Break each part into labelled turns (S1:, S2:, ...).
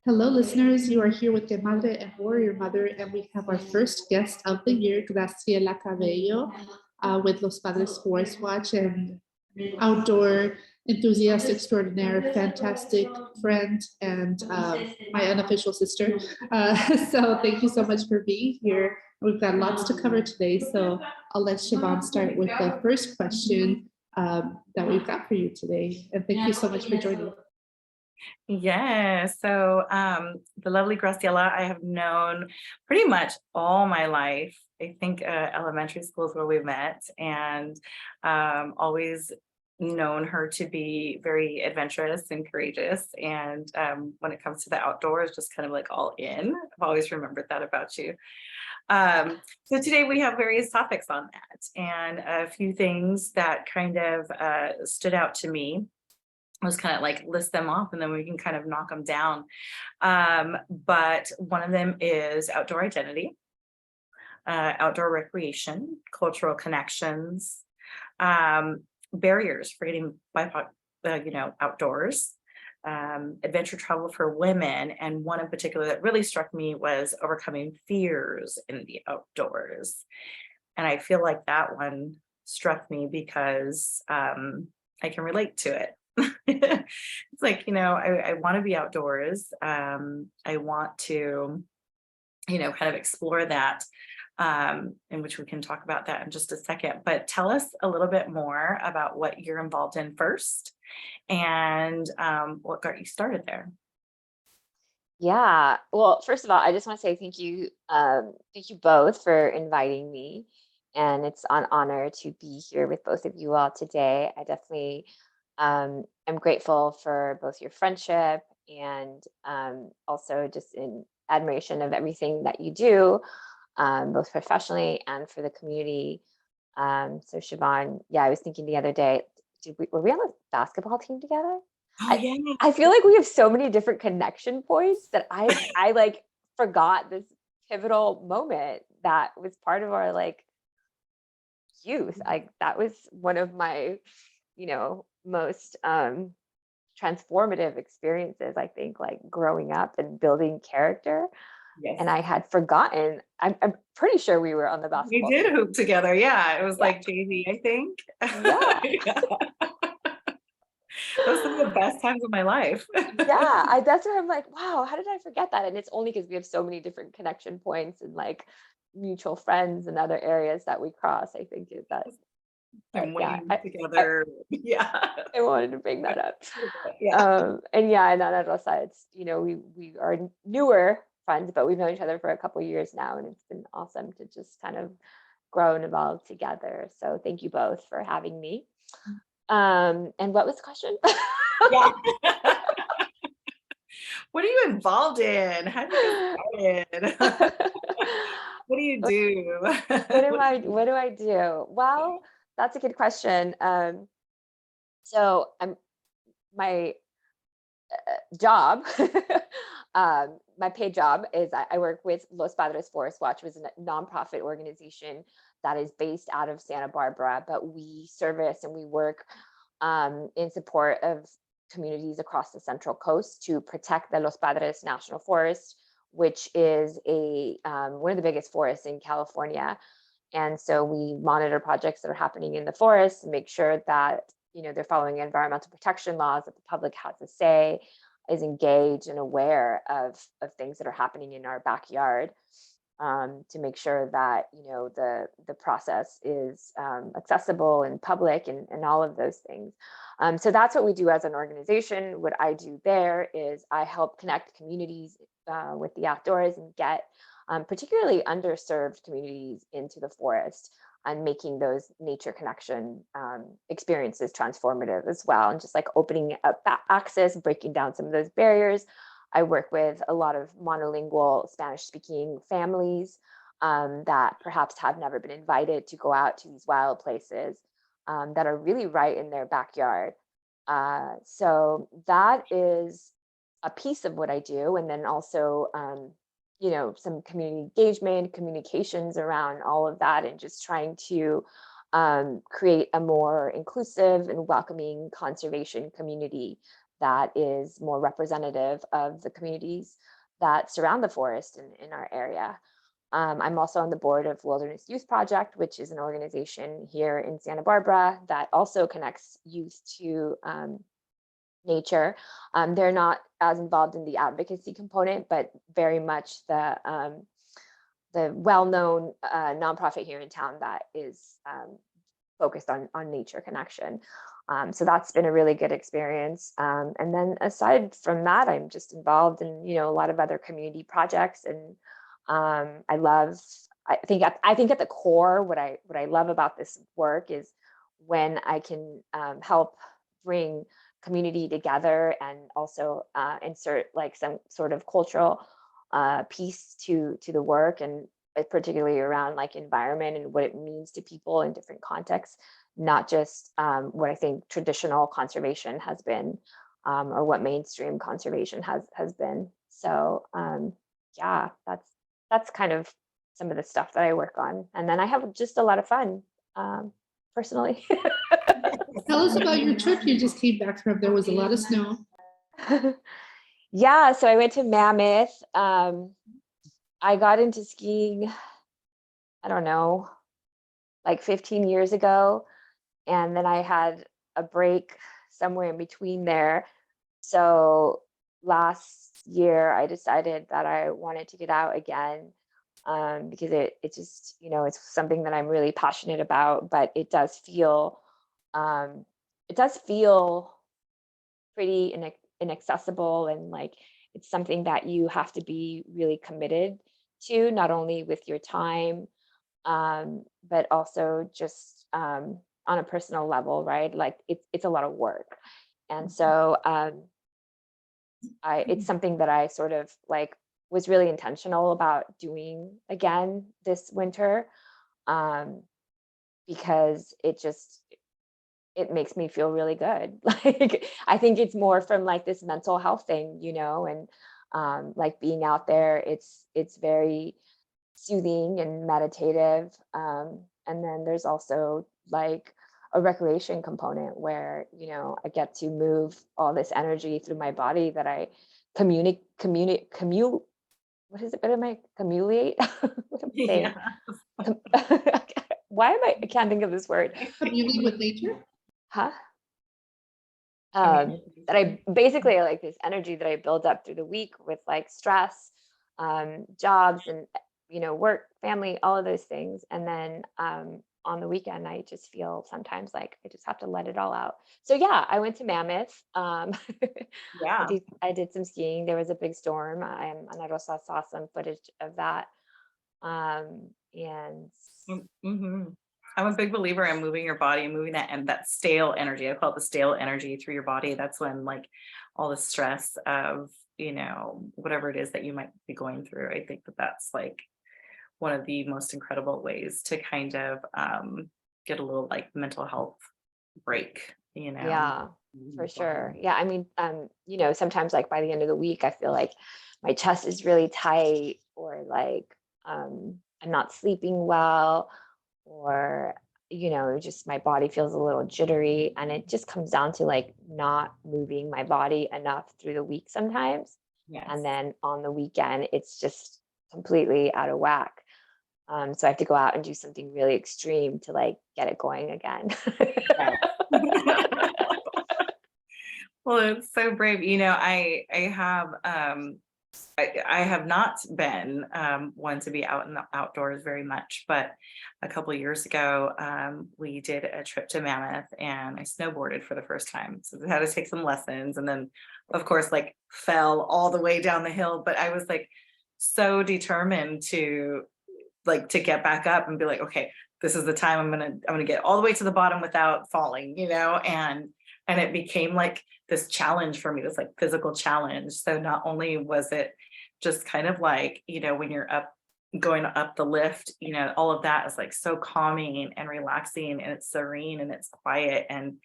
S1: Hello, listeners. You are here with the Madre and Warrior Mother, and we have our first guest of the year, Graciela Cabello, with Los Padres Forest Watch and outdoor enthusiast extraordinaire, fantastic friend, and my unofficial sister. So thank you so much for being here. We've got lots to cover today, so I'll let Siobhan start with the first question that we've got for you today. And thank you so much for joining.
S2: Yes. So the lovely Graciela, I have known pretty much all my life. I think elementary school is where we met, and always known her to be very adventurous and courageous. And when it comes to the outdoors, just kind of like all in. I've always remembered that about you. So today we have various topics on that, and a few things that kind of stood out to me. Let's kind of like list them off and then we can kind of knock them down. But one of them is outdoor identity, outdoor recreation, cultural connections, barriers for getting BIPOC, outdoors, adventure travel for women. And one in particular that really struck me was overcoming fears in the outdoors. And I feel like that one struck me because I can relate to it. It's like, I want to be outdoors. I want to, kind of explore that, in which we can talk about that in just a second. But tell us a little bit more about what you're involved in first and what got you started there.
S3: Yeah. Well, first of all, I just want to say thank you. Thank you both for inviting me. And it's an honor to be here with both of you all today. I definitely I'm grateful for both your friendship and also just in admiration of everything that you do, both professionally and for the community. So Siobhan, yeah, I was thinking the other day, were we on a basketball team together?
S2: Oh, yeah.
S3: I feel like we have so many different connection points that I like forgot this pivotal moment that was part of our like youth. That was one of my, most transformative experiences, I think, like growing up and building character.
S2: Yes.
S3: And I had forgotten, I'm pretty sure we were on the
S2: We
S3: basketball
S2: did
S3: team.
S2: hoop together. Yeah. It was like JV, I think.
S3: Yeah.
S2: Yeah. Those are some of the best times of my life.
S3: Yeah. That's where I'm like, wow, how did I forget that? And it's only because we have so many different connection points and like mutual friends and other areas that we cross. I think is that.
S2: And
S3: Yeah,
S2: winning together. Yeah.
S3: I wanted to bring that up.
S2: Yeah.
S3: And yeah, and on other sides, we are newer friends, but we've known each other for a couple of years now, and it's been awesome to just kind of grow and evolve together. So thank you both for having me. And what was the question?
S2: Yeah. What are you involved in? How do you get started? What do you do?
S3: What do I do? Well, that's a good question. So my job, my paid job is I work with Los Padres Forest Watch, which is a nonprofit organization that is based out of Santa Barbara, but we service and we work in support of communities across the Central Coast to protect the Los Padres National Forest, which is one of the biggest forests in California. And so we monitor projects that are happening in the forest and make sure that they're following environmental protection laws, that the public has a say, is engaged and aware of things that are happening in our backyard, to make sure that the process is accessible and public and all of those things. So that's what we do as an organization. What I do there is I help connect communities with the outdoors and get particularly underserved communities into the forest and making those nature connection experiences transformative as well. And just like opening up that access, breaking down some of those barriers. I work with a lot of monolingual Spanish speaking families that perhaps have never been invited to go out to these wild places that are really right in their backyard. So that is a piece of what I do. And then also, some community engagement, communications around all of that, and just trying to create a more inclusive and welcoming conservation community that is more representative of the communities that surround the forest in our area. I'm also on the board of Wilderness Youth Project, which is an organization here in Santa Barbara that also connects youth to nature. They're not as involved in the advocacy component, but very much the well-known nonprofit here in town that is focused on nature connection. So that's been a really good experience. And then aside from that, I'm just involved in, a lot of other community projects. And I think at the core, what I love about this work is when I can help bring community together and also insert like some sort of cultural piece to the work, and particularly around like environment and what it means to people in different contexts, not just what I think traditional conservation has been, or what mainstream conservation has been. So yeah, that's kind of some of the stuff that I work on. And then I have just a lot of fun personally.
S1: Tell us about your trip you just came back from. There was a lot of snow.
S3: Yeah, so I went to Mammoth. I got into skiing, I don't know, like 15 years ago. And then I had a break somewhere in between there. So last year I decided that I wanted to get out again, because it just, it's something that I'm really passionate about, but it does feel pretty inaccessible, and like it's something that you have to be really committed to, not only with your time, but also just on a personal level, right? Like it's a lot of work. And so it's something that I sort of like was really intentional about doing again this winter, because it makes me feel really good. Like I think it's more from like this mental health thing, and like being out there, it's very soothing and meditative. And then there's also like a recreation component where, I get to move all this energy through my body that I what is it? What am I commulate? What am I saying?
S2: Yeah.
S3: Why am I can't think of this word.
S1: Communing with nature.
S3: Huh? That I basically like this energy that I build up through the week with like stress, jobs, and work, family, all of those things. And then on the weekend, I just feel sometimes like I just have to let it all out. So yeah, I went to Mammoth.
S2: Yeah.
S3: I did some skiing. There was a big storm. And I also saw some footage of that. And
S2: Mhm. I'm a big believer in moving your body and moving that stale energy. I call it the stale energy through your body. That's when like all the stress of, whatever it is that you might be going through. I think that's like one of the most incredible ways to kind of get a little like mental health break,
S3: yeah, for sure. Yeah, I mean, sometimes like by the end of the week, I feel like my chest is really tight, or like I'm not sleeping well, or just my body feels a little jittery, and it just comes down to like not moving my body enough through the week sometimes.
S2: Yes.
S3: And then on the weekend, it's just completely out of whack. So I have to go out and do something really extreme to like get it going again.
S2: Well, it's so brave. I have not been one to be out in the outdoors very much, but a couple of years ago, we did a trip to Mammoth and I snowboarded for the first time. So we had to take some lessons, and then of course, like fell all the way down the hill. But I was like so determined to get back up and be like, okay, this is the time I'm gonna get all the way to the bottom without falling, and it became like this challenge for me, this like physical challenge. So not only was it just kind of like, when you're going up the lift, all of that is like so calming and relaxing, and it's serene and it's quiet, and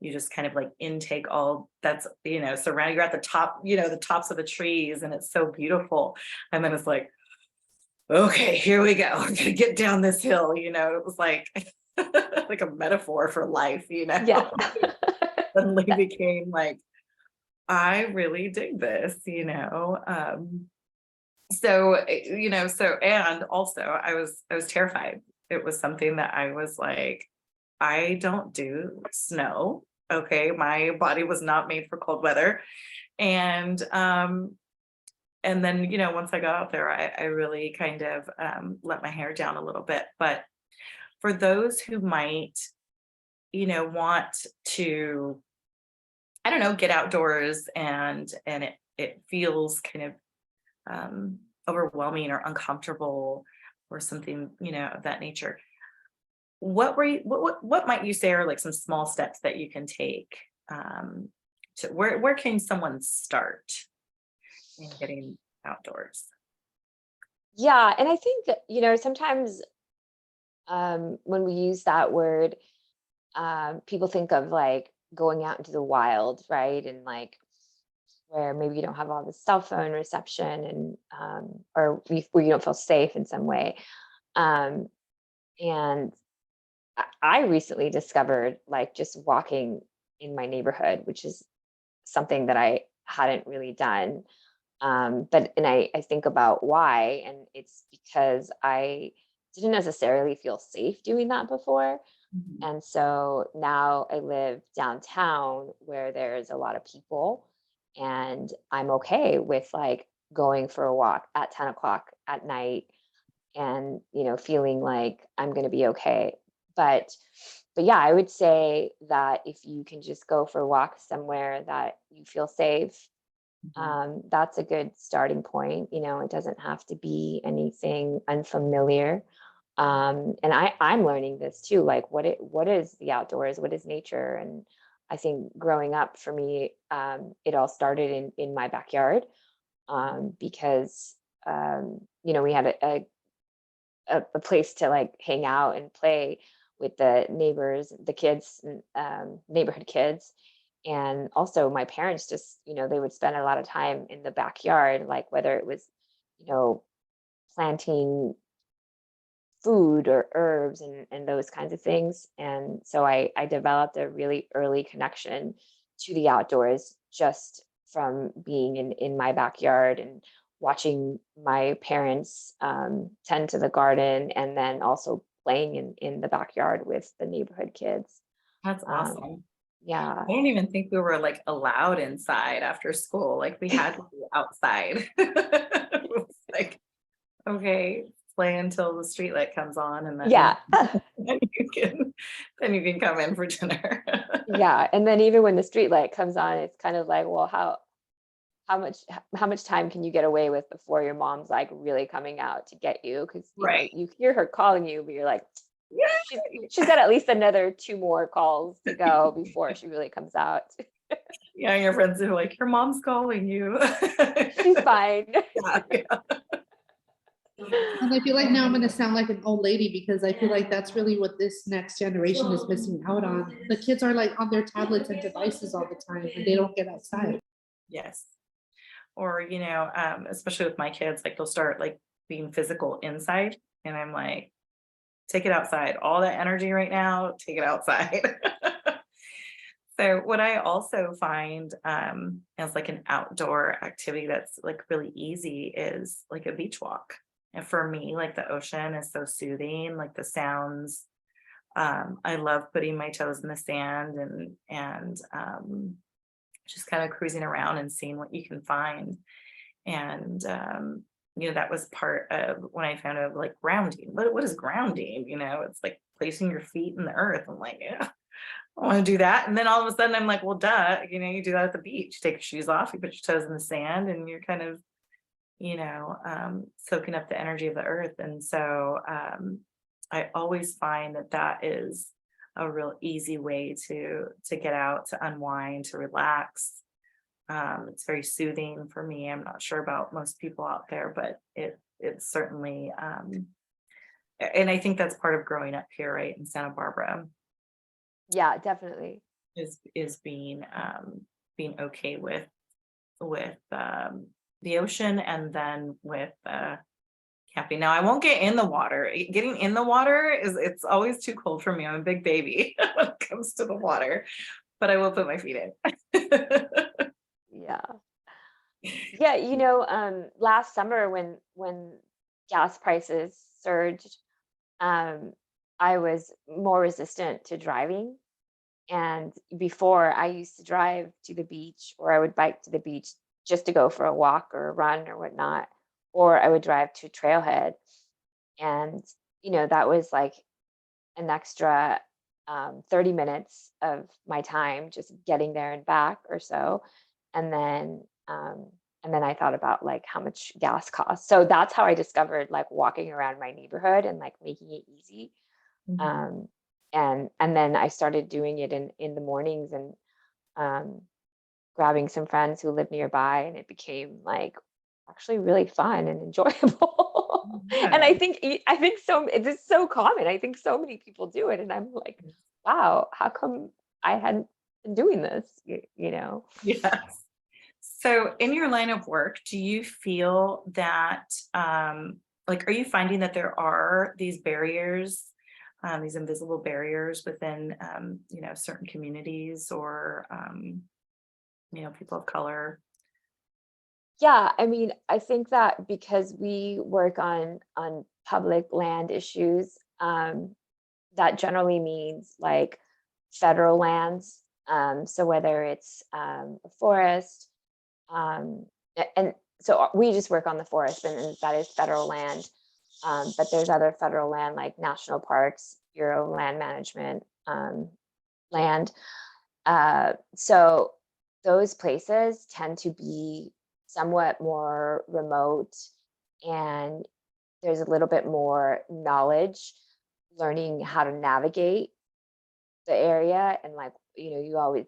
S2: you just kind of like intake all that's, surrounding. You're at the top, the tops of the trees, and it's so beautiful. And then it's like, okay, here we go. I'm gonna get down this hill. It was like like a metaphor for life,
S3: Yeah.
S2: Suddenly became like, I really dig this, so, and also I was terrified. It was something that I was like, I don't do snow. Okay. My body was not made for cold weather. And then, once I got out there, I really kind of let my hair down a little bit. But for those who might, want to, I don't know, get outdoors and it feels kind of overwhelming or uncomfortable or something, of that nature. What might you say are like some small steps that you can take to where can someone start in getting outdoors?
S3: Yeah, and I think sometimes when we use that word, people think of like going out into the wild, right? And like where maybe you don't have all the cell phone reception and or where you don't feel safe in some way. Um, and I recently discovered like just walking in my neighborhood, which is something that I hadn't really done. I think about why, and it's because I didn't necessarily feel safe doing that before.
S2: Mhm.
S3: And so now I live downtown where there's a lot of people, and I'm okay with like going for a walk at 10 o'clock at night and, feeling like I'm going to be okay. But, but yeah, I would say that if you can just go for a walk somewhere that you feel safe,
S2: Mhm.
S3: that's a good starting point. It doesn't have to be anything unfamiliar. And I'm learning this too, like what is the outdoors, what is nature? And I think growing up for me, it all started in my backyard, because we had a place to like hang out and play with the neighbors, the kids, and neighborhood kids. And also my parents just, they would spend a lot of time in the backyard, like whether it was, you know, planting food or herbs and those kinds of things. And so I developed a really early connection to the outdoors just from being in my backyard and watching my parents tend to the garden and then also playing in the backyard with the neighborhood kids.
S2: That's
S3: Um,
S2: awesome.
S3: yeah.
S2: I didn't even think we were like allowed inside after school. Like we had to be outside. It was like, okay, play until the street light comes on and then
S3: Yeah.
S2: then you can come in for dinner.
S3: Yeah. And then even when the street light comes on, it's kind of like, well, how much time can you get away with before your mom's like really coming out to get you? Because
S2: Right.
S3: you hear her calling you, but you're like,
S2: Yeah.
S3: she's got at least another two more calls to go before she really comes out.
S2: Yeah, and your friends are like, your mom's calling you.
S3: She's fine.
S2: Yeah, yeah.
S1: And I feel like now I'm gonna sound like an old lady because I feel like that's really what this next generation is missing out on. The kids are like on their tablets and devices all the time and they don't get outside.
S2: Yes. Or, especially with my kids, like they'll start like being physical inside. And I'm like, take it outside. All that energy right now, take it outside. So what I also find as like an outdoor activity that's like really easy is like a beach walk. And for me, like the ocean is so soothing, like the sounds. I love putting my toes in the sand and just kind of cruising around and seeing what you can find. And that was part of when I found out like grounding. What is grounding? It's like placing your feet in the earth. I'm like, yeah, I want to do that. And then all of a sudden I'm like, well, duh, you do that at the beach. You take your shoes off, you put your toes in the sand, and you're kind of, soaking up the energy of the earth. And so I always find that is a real easy way to get out, to unwind, to relax. It's very soothing for me. I'm not sure about most people out there, but it's certainly and I think that's part of growing up here, right, in Santa Barbara,
S3: Yeah, definitely.
S2: is being okay with the ocean and then with camping. Now I won't get in the water. Getting in the water it's always too cold for me. I'm a big baby when it comes to the water, but I will put my feet in.
S3: Yeah, last summer when gas prices surged, um, I was more resistant to driving. And before, I used to drive to the beach, or I would bike to the beach just to go for a walk or a run or whatnot, or I would drive to a trailhead. And, that was like an extra 30 minutes of my time just getting there and back or so. And then, um, and then I thought about like how much gas costs. So that's how I discovered like walking around my neighborhood and like making it easy.
S2: Mhm.
S3: Um, and then I started doing it in the mornings and um, grabbing some friends who live nearby, and it became like actually really fun and enjoyable. And
S2: Yeah.
S3: I think so it is so common. I think so many people do it, and I'm like, wow, how come I hadn't been doing this?
S2: Yes. So in your line of work, do you feel that, like, are you finding that there are these barriers, these invisible barriers within, certain communities or, people of color?
S3: Yeah, I mean, I think that because we work on public land issues, that generally means like federal lands. So whether it's a forest, and so we just work on the forest, and that is federal land. But there's other federal land like national parks, Bureau of Land Management, land. So those places tend to be somewhat more remote, and there's a little bit more knowledge learning how to navigate the area. And like,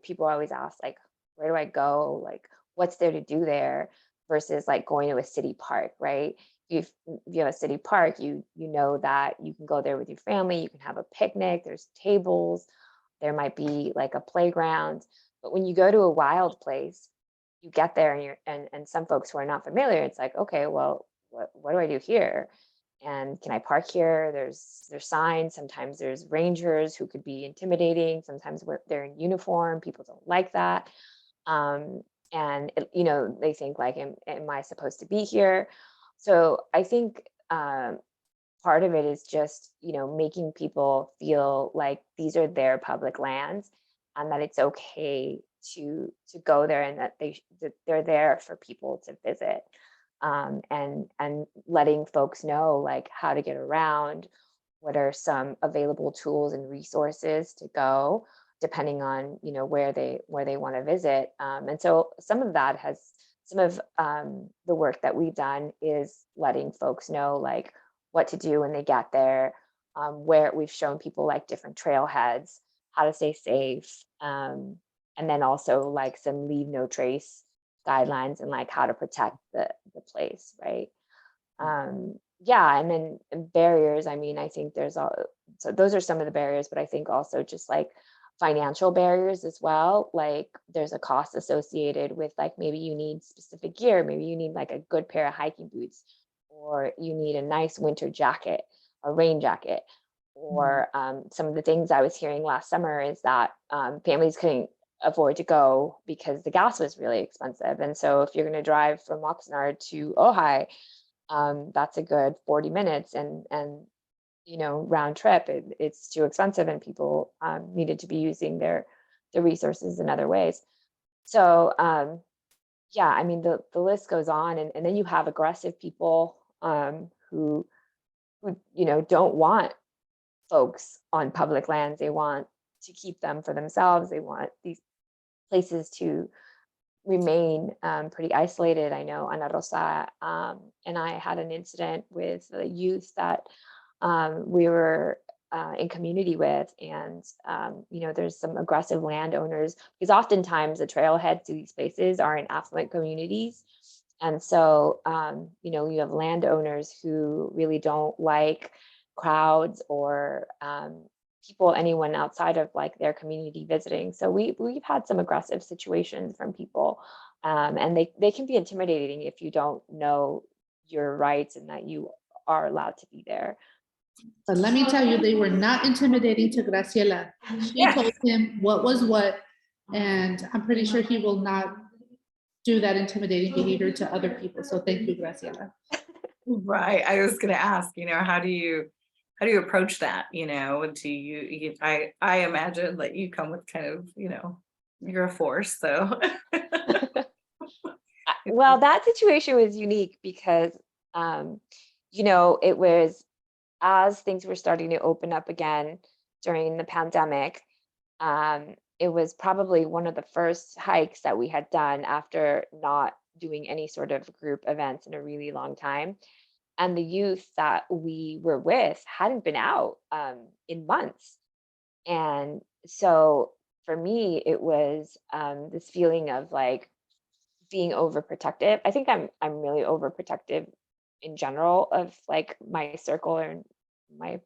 S3: people always ask like, where do I go? Like, what's there to do there versus like going to a city park, right? If you have a city park, you know that you can go there with your family, you can have a picnic, there's tables, there might be like a playground. But when you go to a wild place, you get there and and some folks who are not familiar, it's like, okay, well, what do I do here? And can I park here? There's signs. Sometimes there's rangers who could be intimidating. Sometimes they're in uniform. People don't like that. Um, and they think like, am I supposed to be here? So I think part of it is just making people feel like these are their public lands, and that it's okay to go there, and that that they're there for people to visit, and letting folks know like how to get around, what are some available tools and resources to go depending on where they want to visit. And so some of the work that we've done is letting folks know like what to do when they get there, where we've shown people like different trailheads, how to stay safe, and then also like some leave no trace guidelines and like how to protect the place, right? Yeah, and then barriers. I mean, I think there's all so those are some of the barriers, but I think also just like financial barriers as well. Like there's a cost associated with like maybe you need specific gear, maybe you need like a good pair of hiking boots, or you need a nice winter jacket, a rain jacket,
S2: Mhm.
S3: or some of the things I was hearing last summer is that families couldn't afford to go because the gas was really expensive. And so if you're going to drive from Oxnard to Ojai, that's a good 40 minutes, and round trip, it's too expensive, and people needed to be using their resources in other ways. So yeah, I mean the list goes on, and then you have aggressive people who don't want folks on public lands. They want to keep them for themselves. They want these places to remain pretty isolated. I know Ana Rosa and I had an incident with the youth that we were in community with, and there's some aggressive landowners, because oftentimes the trailheads to these places are in affluent communities. And so you have landowners who really don't like crowds or anyone outside of like their community visiting. So we've had some aggressive situations from people, and they can be intimidating if you don't know your rights and that you are allowed to be there.
S1: But let me tell you, they were not intimidating to Graciela. She
S2: Yeah.
S1: told him what was what, and I'm pretty sure he will not do that intimidating behavior to other people. So thank you, Graciela.
S2: Right. I was going to ask, how do you approach that? Do I imagine that you come with kind of, you're a force. So
S3: Well, that situation was unique because, it was as things were starting to open up again during the pandemic. It was probably one of the first hikes that we had done after not doing any sort of group events in a really long time. And the youth that we were with hadn't been out in months. And so for me, it was this feeling of like being overprotective. I think I'm really overprotective in general of like my circle and my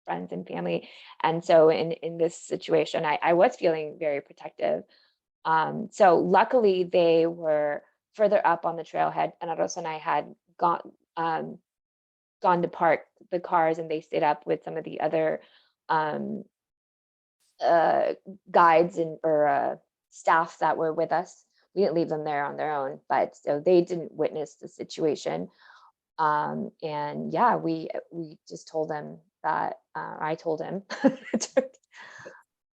S3: friends and family. And so in this situation, I was feeling very protective. So luckily they were further up on the trailhead, and Aros and I had um, gone to park the cars, and they stayed up with some of the other um, guides or staff that were with us. We didn't leave them there on their own, but so they didn't witness the situation. And yeah, we just told them that I told him.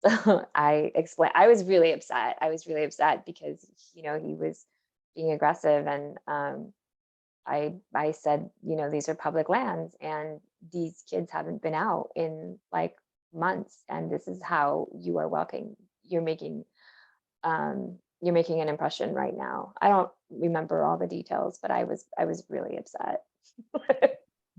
S3: So I explained. I was really upset. Because he was being aggressive, and I said, these are public lands, and these kids haven't been out in like months, and this is how you are welcome. You're making an impression right now. I don't remember all the details, but I was really upset.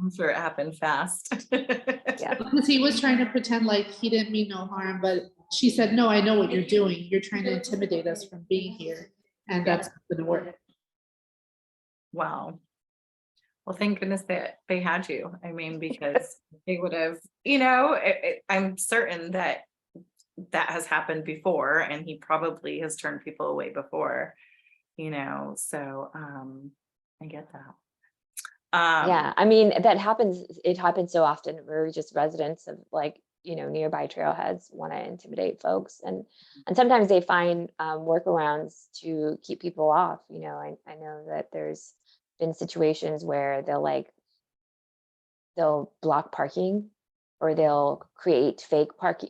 S2: I'm sure it happened fast.
S3: Yeah.
S1: Because he was trying to pretend like he didn't mean no harm, but she said, no, I know what you're doing. You're trying to intimidate us from being here. And that's not gonna work.
S2: Wow. Well, thank goodness that they had you. I mean, because they would have, I'm certain that has happened before, and he probably has turned people away before, so I get that.
S3: Yeah, I mean, that happens. It happens so often where just residents of like, nearby trailheads want to intimidate folks, and sometimes they find workarounds to keep people off. I know that there's been situations where they'll block parking, or they'll create fake no parking